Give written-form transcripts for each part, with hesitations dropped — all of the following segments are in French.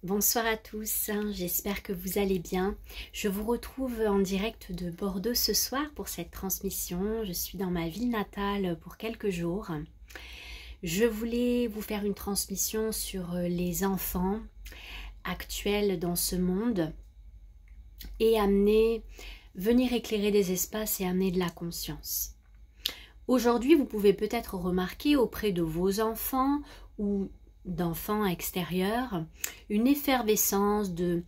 Bonsoir à tous, j'espère que vous allez bien. Je vous retrouve en direct de Bordeaux ce soir pour cette transmission. Je suis dans ma ville natale pour quelques jours. Je voulais vous faire une transmission sur les enfants actuels dans ce monde et venir éclairer des espaces et amener de la conscience. Aujourd'hui, vous pouvez peut-être remarquer auprès de vos enfants ou d'enfants extérieurs, une effervescence de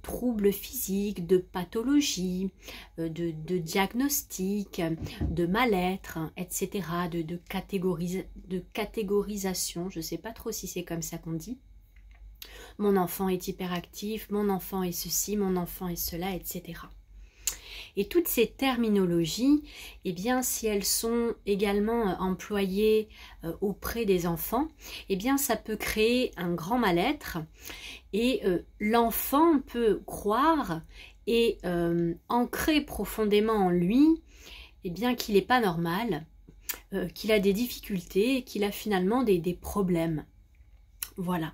troubles physiques, de pathologies, de diagnostics, de mal-être, etc., de catégorisation, je ne sais pas trop si c'est comme ça qu'on dit. Mon enfant est hyperactif, mon enfant est ceci, mon enfant est cela, etc. Et toutes ces terminologies, eh bien, si elles sont également employées auprès des enfants, eh bien, ça peut créer un grand mal-être et l'enfant peut croire et ancrer profondément en lui eh bien, qu'il n'est pas normal, qu'il a des difficultés, qu'il a finalement des problèmes. Voilà.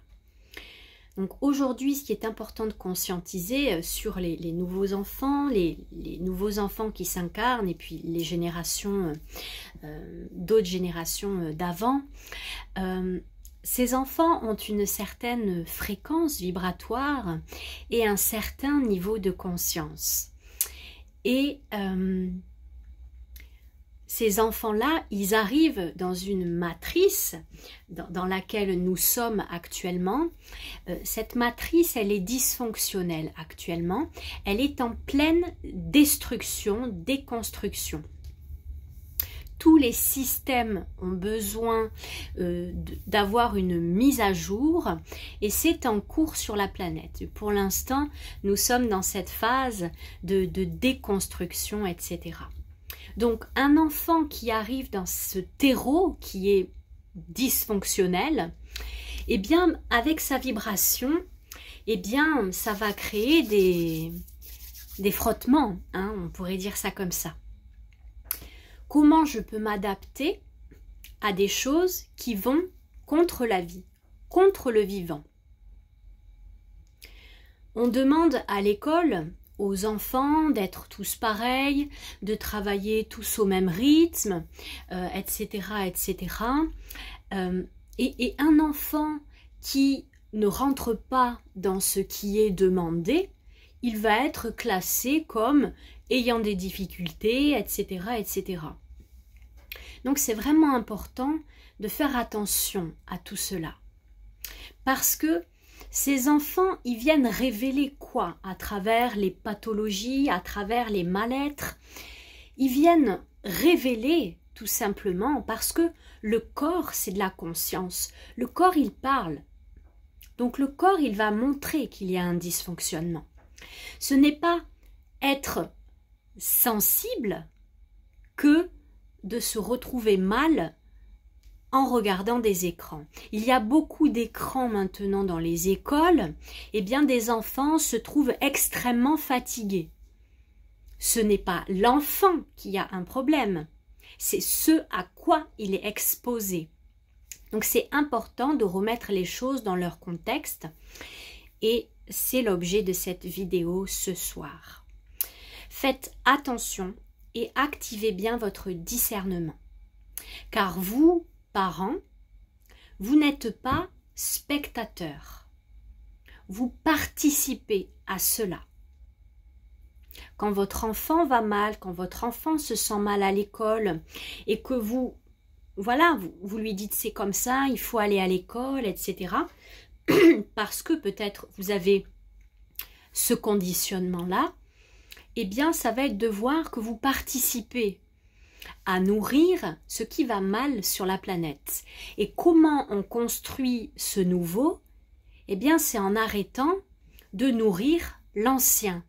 Donc aujourd'hui, ce qui est important de conscientiser sur les nouveaux enfants, les nouveaux enfants qui s'incarnent et puis les générations, d'autres générations d'avant, ces enfants ont une certaine fréquence vibratoire et un certain niveau de conscience. Et ces enfants-là, ils arrivent dans une matrice dans laquelle nous sommes actuellement. Cette matrice, elle est dysfonctionnelle actuellement. Elle est en pleine destruction, déconstruction. Tous les systèmes ont besoin d'avoir une mise à jour et c'est en cours sur la planète. Pour l'instant, nous sommes dans cette phase de déconstruction, etc. Donc, un enfant qui arrive dans ce terreau qui est dysfonctionnel, eh bien, avec sa vibration, eh bien, ça va créer des frottements, hein, on pourrait dire ça comme ça. Comment je peux m'adapter à des choses qui vont contre la vie, contre le vivant? On demande à l'école aux enfants d'être tous pareils, de travailler tous au même rythme, etc., etc. Et un enfant qui ne rentre pas dans ce qui est demandé, il va être classé comme ayant des difficultés, etc., etc. Donc c'est vraiment important de faire attention à tout cela. Parce que ces enfants, ils viennent révéler quoi? À travers les pathologies, à travers les mal-être. Ils viennent révéler tout simplement parce que le corps, c'est de la conscience. Le corps, il parle. Donc le corps, il va montrer qu'il y a un dysfonctionnement. Ce n'est pas être sensible que de se retrouver mal en regardant des écrans. Il y a beaucoup d'écrans maintenant dans les écoles, et bien des enfants se trouvent extrêmement fatigués. Ce n'est pas l'enfant qui a un problème, c'est ce à quoi il est exposé. Donc c'est important de remettre les choses dans leur contexte, et c'est l'objet de cette vidéo ce soir. Faites attention et activez bien votre discernement, car vous, parents, vous n'êtes pas spectateurs. Vous participez à cela. Quand votre enfant va mal, quand votre enfant se sent mal à l'école et que vous lui dites c'est comme ça, il faut aller à l'école, etc. Parce que peut-être vous avez ce conditionnement-là, eh bien ça va être de voir que vous participez à nourrir ce qui va mal sur la planète. Et comment on construit ce nouveau? Eh bien, c'est en arrêtant de nourrir l'ancien.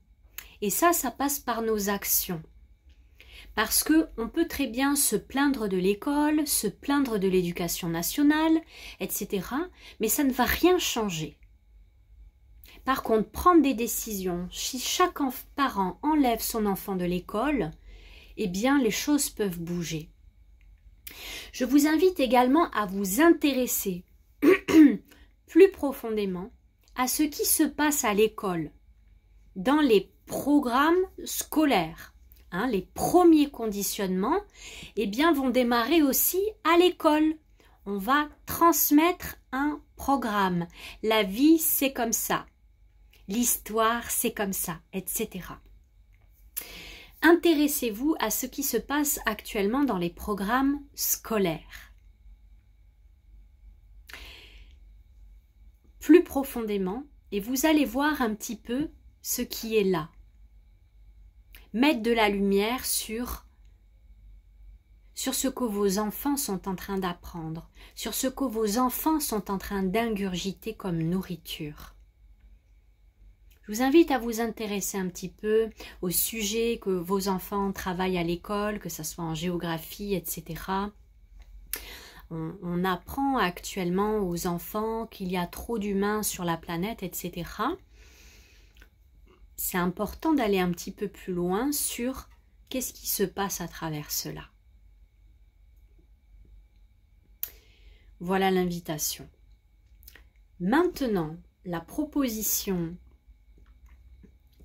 Et ça passe par nos actions. Parce qu'on peut très bien se plaindre de l'école, se plaindre de l'éducation nationale, etc. Mais ça ne va rien changer. Par contre, prendre des décisions, si chaque parent enlève son enfant de l'école, eh bien, les choses peuvent bouger. Je vous invite également à vous intéresser plus profondément à ce qui se passe à l'école, dans les programmes scolaires. Les premiers conditionnements vont démarrer aussi à l'école. On va transmettre un programme. La vie, c'est comme ça. L'histoire, c'est comme ça, etc. Intéressez-vous à ce qui se passe actuellement dans les programmes scolaires. Plus profondément, et vous allez voir un petit peu ce qui est là. Mettre de la lumière sur ce que vos enfants sont en train d'apprendre, sur ce que vos enfants sont en train d'ingurgiter comme nourriture. Je vous invite à vous intéresser un petit peu au sujet que vos enfants travaillent à l'école, que ce soit en géographie, etc. On apprend actuellement aux enfants qu'il y a trop d'humains sur la planète, etc. C'est important d'aller un petit peu plus loin sur qu'est-ce qui se passe à travers cela. Voilà l'invitation. Maintenant, la proposition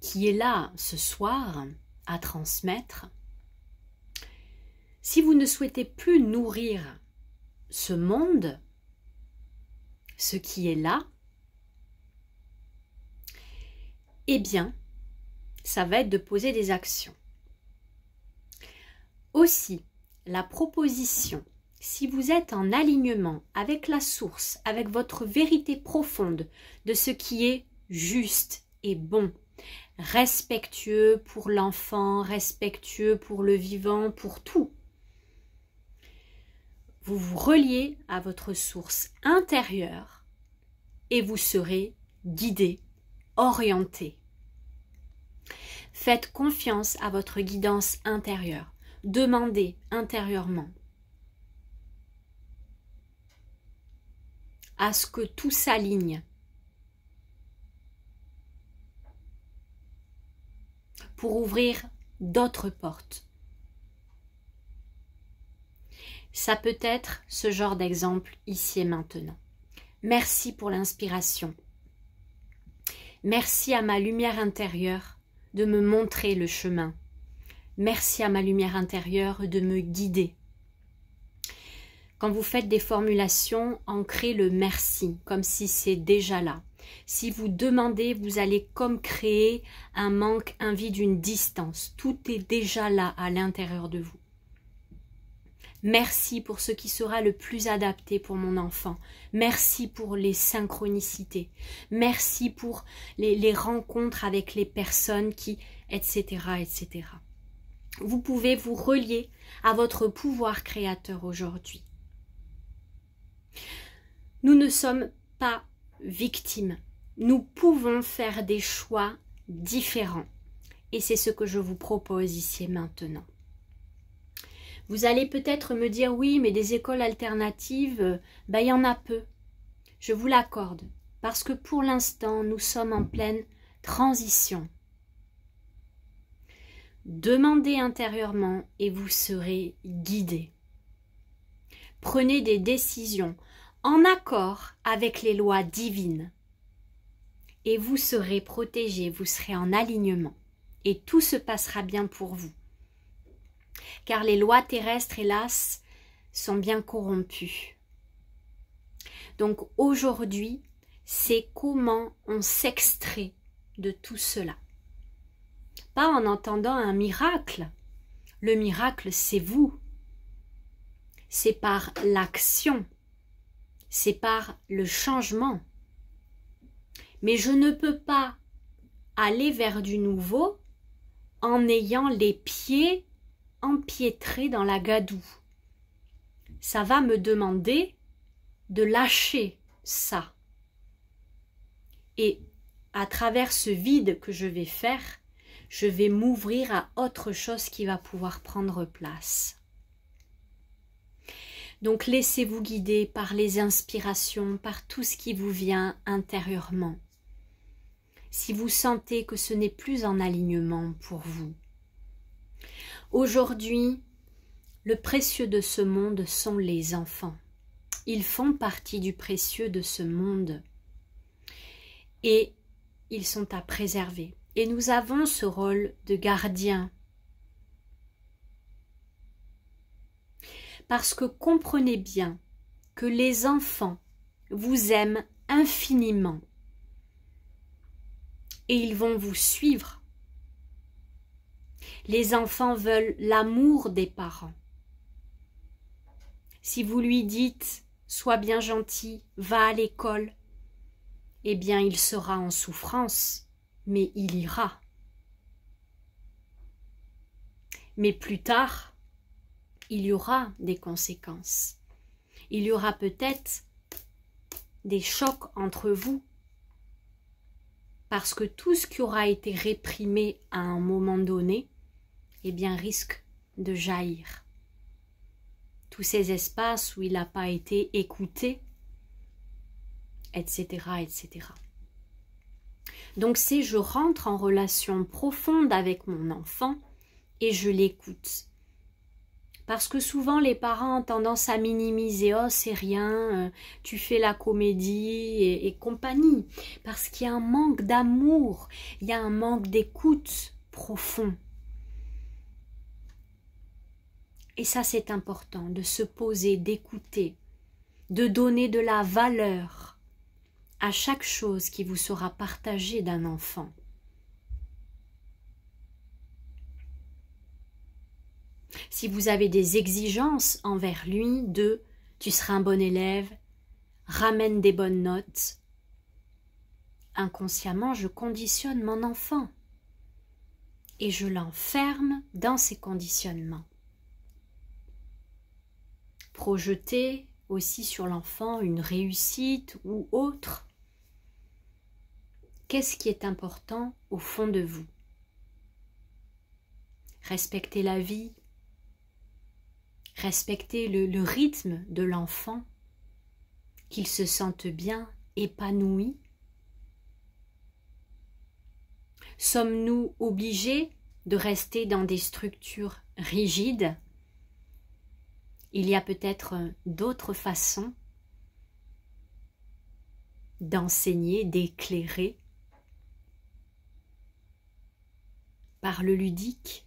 qui est là ce soir à transmettre, si vous ne souhaitez plus nourrir ce monde, ce qui est là, eh bien, ça va être de poser des actions. Aussi, la proposition, si vous êtes en alignement avec la source, avec votre vérité profonde de ce qui est juste et bon, respectueux pour l'enfant, respectueux pour le vivant, pour tout, vous vous reliez à votre source intérieure et vous serez guidé, orienté. Faites confiance à votre guidance intérieure. Demandez intérieurement à ce que tout s'aligne pour ouvrir d'autres portes. Ça peut être ce genre d'exemple ici et maintenant. Merci pour l'inspiration. Merci à ma lumière intérieure de me montrer le chemin. Merci à ma lumière intérieure de me guider. Quand vous faites des formulations, ancrez le merci, comme si c'est déjà là. Si vous demandez, vous allez comme créer un manque, un vide, une distance. Tout est déjà là à l'intérieur de vous. Merci pour ce qui sera le plus adapté pour mon enfant. Merci pour les synchronicités. Merci pour les rencontres avec les personnes qui, etc., etc. Vous pouvez vous relier à votre pouvoir créateur aujourd'hui. Nous ne sommes pas victimes. Nous pouvons faire des choix différents. Et c'est ce que je vous propose ici et maintenant. Vous allez peut-être me dire, oui, mais des écoles alternatives, il y en a peu. Je vous l'accorde, parce que pour l'instant, nous sommes en pleine transition. Demandez intérieurement et vous serez guidé. Prenez des décisions en accord avec les lois divines. Et vous serez protégé, vous serez en alignement. Et tout se passera bien pour vous. Car les lois terrestres, hélas, sont bien corrompues. Donc aujourd'hui, c'est comment on s'extrait de tout cela. Pas en entendant un miracle. Le miracle, c'est vous. C'est par l'action. C'est par le changement. Mais je ne peux pas aller vers du nouveau en ayant les pieds empiétrés dans la gadoue. Ça va me demander de lâcher ça. Et à travers ce vide que je vais faire, je vais m'ouvrir à autre chose qui va pouvoir prendre place. Donc laissez-vous guider par les inspirations, par tout ce qui vous vient intérieurement. Si vous sentez que ce n'est plus en alignement pour vous. Aujourd'hui, le précieux de ce monde sont les enfants. Ils font partie du précieux de ce monde. et ils sont à préserver. Et nous avons ce rôle de gardien. Parce que comprenez bien que les enfants vous aiment infiniment et ils vont vous suivre. Les enfants veulent l'amour des parents. Si vous lui dites « sois bien gentil, va à l'école », eh bien il sera en souffrance, mais il ira. Mais plus tard, il y aura des conséquences. Il y aura peut-être des chocs entre vous, parce que tout ce qui aura été réprimé à un moment donné, eh bien risque de jaillir. Tous ces espaces où il n'a pas été écouté, etc., etc. Donc c'est je rentre en relation profonde avec mon enfant et je l'écoute. Parce que souvent les parents ont tendance à minimiser « oh c'est rien, tu fais la comédie » et compagnie. Parce qu'il y a un manque d'amour, il y a un manque d'écoute profond. Et ça c'est important, de se poser, d'écouter, de donner de la valeur à chaque chose qui vous sera partagée d'un enfant. Si vous avez des exigences envers lui de « tu seras un bon élève, ramène des bonnes notes », inconsciemment je conditionne mon enfant et je l'enferme dans ces conditionnements. Projeter aussi sur l'enfant une réussite ou autre. Qu'est-ce qui est important au fond de vous? Respecter la vie, respecter le rythme de l'enfant, qu'il se sente bien, épanoui. Sommes-nous obligés de rester dans des structures rigides? Il y a peut-être d'autres façons d'enseigner, d'éclairer par le ludique.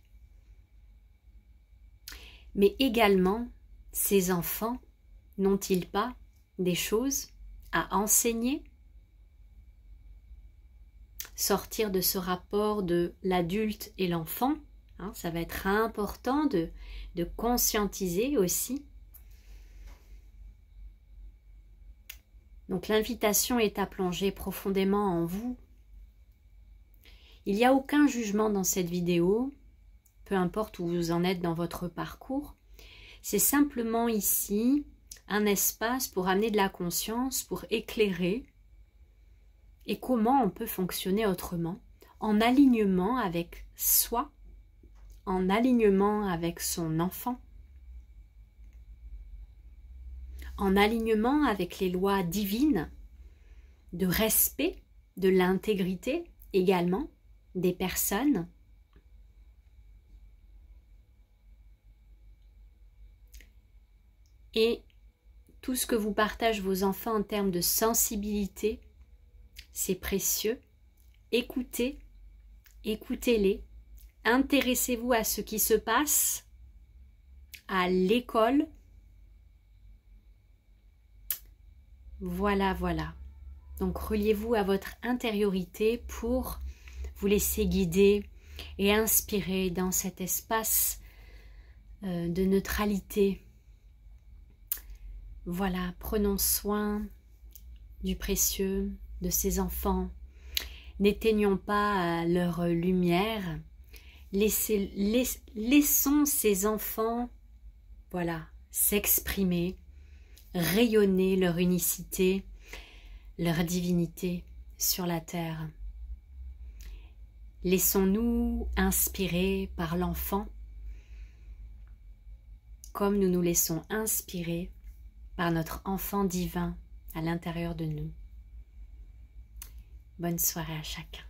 Mais également, ces enfants n'ont-ils pas des choses à enseigner? Sortir de ce rapport de l'adulte et l'enfant, hein, ça va être important de conscientiser aussi. Donc l'invitation est à plonger profondément en vous. Il n'y a aucun jugement dans cette vidéo, peu importe où vous en êtes dans votre parcours. C'est simplement ici un espace pour amener de la conscience, pour éclairer et comment on peut fonctionner autrement, en alignement avec soi, en alignement avec son enfant, en alignement avec les lois divines de respect, de l'intégrité également des personnes. Et tout ce que vous partagent vos enfants en termes de sensibilité, c'est précieux. Écoutez, écoutez-les. Intéressez-vous à ce qui se passe à l'école. Voilà, voilà. Donc reliez-vous à votre intériorité pour vous laisser guider et inspirer dans cet espace de neutralité. Voilà, prenons soin du précieux, de ces enfants. N'éteignons pas leur lumière. Laissons ces enfants, voilà, s'exprimer, rayonner leur unicité, leur divinité sur la terre. Laissons-nous inspirer par l'enfant, comme nous nous laissons inspirer par notre enfant divin à l'intérieur de nous. Bonne soirée à chacun.